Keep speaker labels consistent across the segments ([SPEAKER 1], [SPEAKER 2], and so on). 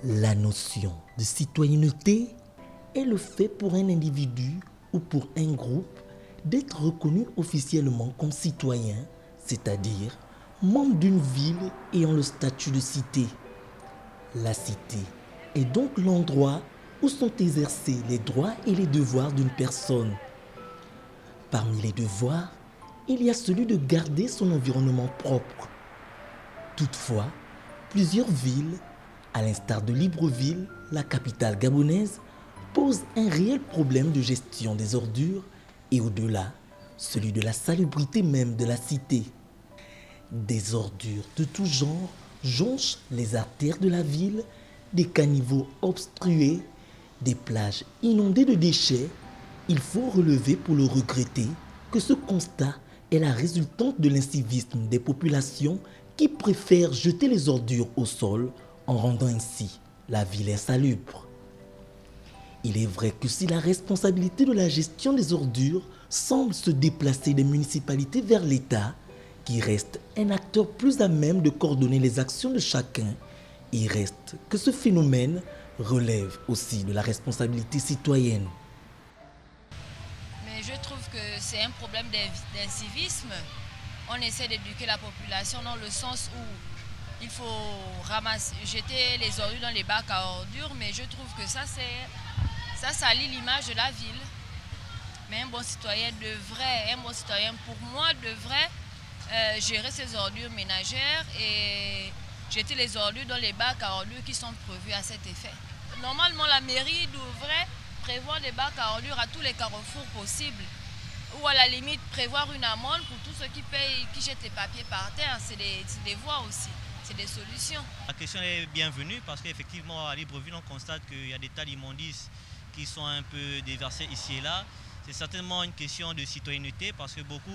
[SPEAKER 1] La notion de citoyenneté est le fait pour un individu ou pour un groupe d'être reconnu officiellement comme citoyen, c'est-à-dire membre d'une ville ayant le statut de cité. La cité est donc l'endroit où sont exercés les droits et les devoirs d'une personne. Parmi les devoirs, il y a celui de garder son environnement propre. Toutefois, plusieurs villes, à l'instar de Libreville, la capitale gabonaise, posent un réel problème de gestion des ordures et au-delà, celui de la salubrité même de la cité. Des ordures de tout genre jonchent les artères de la ville, des caniveaux obstrués, des plages inondées de déchets. Il faut relever pour le regretter que ce constat est la résultante de l'incivisme des populations qui préfèrent jeter les ordures au sol en rendant ainsi la ville insalubre. Il est vrai que si la responsabilité de la gestion des ordures semble se déplacer des municipalités vers l'État, qui reste un acteur plus à même de coordonner les actions de chacun, il reste que ce phénomène relève aussi de la responsabilité citoyenne.
[SPEAKER 2] Mais je trouve que c'est un problème d'incivisme. On essaie d'éduquer la population dans le sens où il faut jeter les ordures dans les bacs à ordures, mais je trouve que ça salit l'image de la ville. Mais un bon citoyen pour moi devrait gérer ses ordures ménagères et jeter les ordures dans les bacs à ordures qui sont prévus à cet effet. Normalement, la mairie devrait prévoir des bacs à ordures à tous les carrefours possibles. Ou à la limite, prévoir une amende pour tous ceux qui jettent les papiers par terre. C'est des voies aussi, c'est des solutions.
[SPEAKER 3] La question est bienvenue parce qu'effectivement, à Libreville, on constate qu'il y a des tas d'immondices qui sont un peu déversés ici et là. C'est certainement une question de citoyenneté parce que beaucoup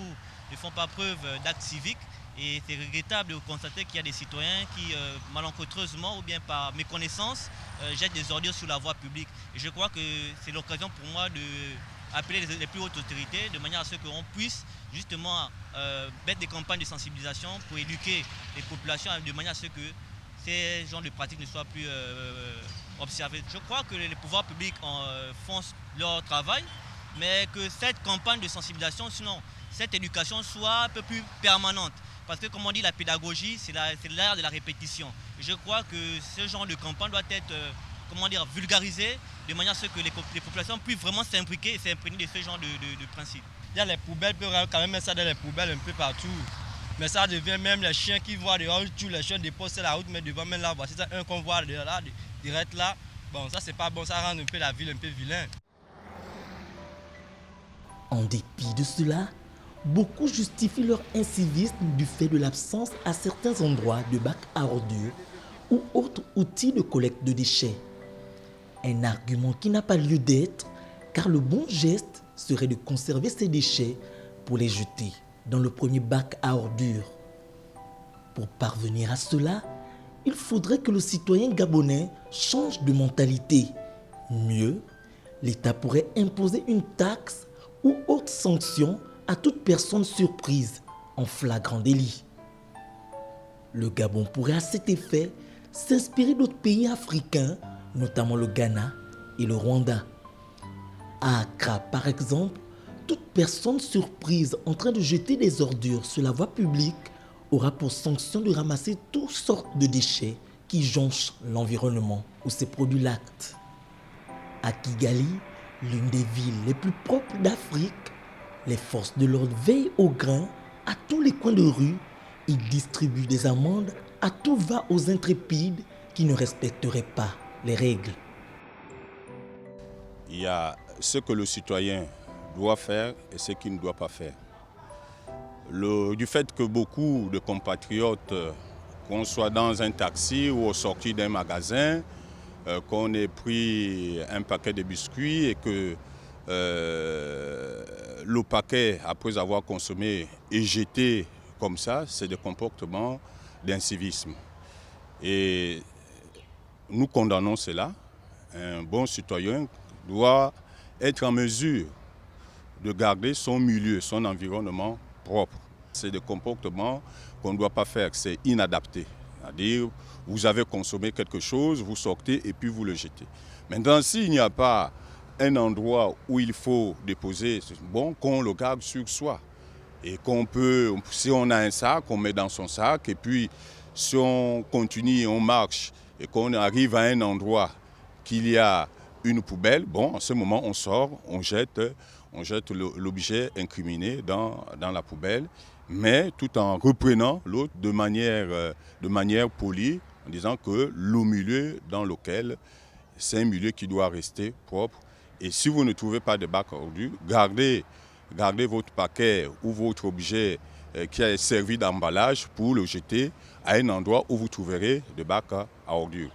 [SPEAKER 3] ne font pas preuve d'actes civiques et c'est regrettable de constater qu'il y a des citoyens qui, malencontreusement ou bien par méconnaissance, jettent des ordures sur la voie publique. Et je crois que c'est l'occasion pour moi d'appeler les plus hautes autorités de manière à ce qu'on puisse justement mettre des campagnes de sensibilisation pour éduquer les populations de manière à ce que ces genres de pratiques ne soient plus observées. Je crois que les pouvoirs publics font leur travail, mais que cette campagne de sensibilisation, sinon cette éducation soit un peu plus permanente. Parce que comme on dit, la pédagogie, c'est l'art de la répétition. Je crois que ce genre de campagne doit être vulgarisé de manière à ce que les populations puissent vraiment s'imbriquer et s'imprégner de ce genre de principes.
[SPEAKER 4] Il y a les poubelles, on peut quand même mettre ça dans les poubelles un peu partout. Mais ça devient même les chiens qui voient dehors, tous les chiens déposent la route, mais devant même là, voici ça, un qu'on voit là, direct là. Bon, ça c'est pas bon, ça rend un peu la ville un peu vilain.
[SPEAKER 1] En dépit de cela, beaucoup justifient leur incivisme du fait de l'absence à certains endroits de bacs à ordures ou autres outils de collecte de déchets. Un argument qui n'a pas lieu d'être, car le bon geste serait de conserver ces déchets pour les jeter dans le premier bac à ordures. Pour parvenir à cela, il faudrait que le citoyen gabonais change de mentalité. Mieux, l'État pourrait imposer une taxe ou autre sanction à toute personne surprise en flagrant délit. Le Gabon pourrait à cet effet s'inspirer d'autres pays africains, notamment le Ghana et le Rwanda. À Accra, par exemple, toute personne surprise en train de jeter des ordures sur la voie publique aura pour sanction de ramasser toutes sortes de déchets qui jonchent l'environnement où ces produits lactent. À Kigali, l'une des villes les plus propres d'Afrique, les forces de l'ordre veillent au grain à tous les coins de rue. Ils distribuent des amendes à tout va aux intrépides qui ne respecteraient pas les règles.
[SPEAKER 5] Il y a ce que le citoyen doit faire et ce qu'il ne doit pas faire. Du fait que beaucoup de compatriotes, qu'on soit dans un taxi ou au sorti d'un magasin, qu'on ait pris un paquet de biscuits et que le paquet, après avoir consommé, est jeté comme ça, c'est des comportements d'incivisme. Et nous condamnons cela. Un bon citoyen doit être en mesure de garder son milieu, son environnement propre. C'est des comportements qu'on ne doit pas faire, c'est inadapté. C'est-à-dire, vous avez consommé quelque chose, vous sortez et puis vous le jetez. Maintenant, s'il n'y a pas un endroit où il faut déposer, c'est bon qu'on le garde sur soi. Et qu'on peut, si on a un sac, on met dans son sac. Et puis, si on continue, on marche et qu'on arrive à un endroit qu'il y a une poubelle, bon, en ce moment, on sort, on jette l'objet incriminé dans la poubelle, mais tout en reprenant l'autre de manière polie, en disant que le milieu dans lequel c'est un milieu qui doit rester propre. Et si vous ne trouvez pas de bac à ordures, gardez votre paquet ou votre objet qui a servi d'emballage pour le jeter à un endroit où vous trouverez des bacs à ordures.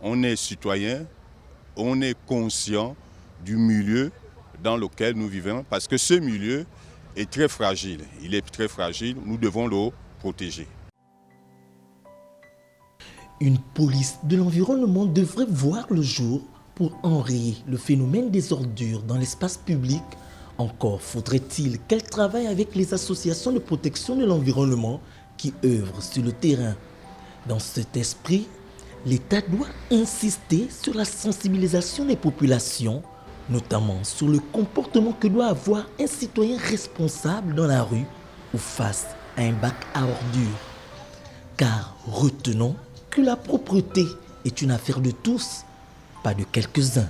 [SPEAKER 5] On est citoyen, on est conscient du milieu dans lequel nous vivons parce que ce milieu est très fragile. Il est très fragile, nous devons le protéger.
[SPEAKER 1] Une police de l'environnement devrait voir le jour pour enrayer le phénomène des ordures dans l'espace public. Encore faudrait-il qu'elle travaille avec les associations de protection de l'environnement qui œuvrent sur le terrain. Dans cet esprit, l'État doit insister sur la sensibilisation des populations, notamment sur le comportement que doit avoir un citoyen responsable dans la rue ou face à un bac à ordures. Car retenons que la propreté est une affaire de tous, pas de quelques-uns.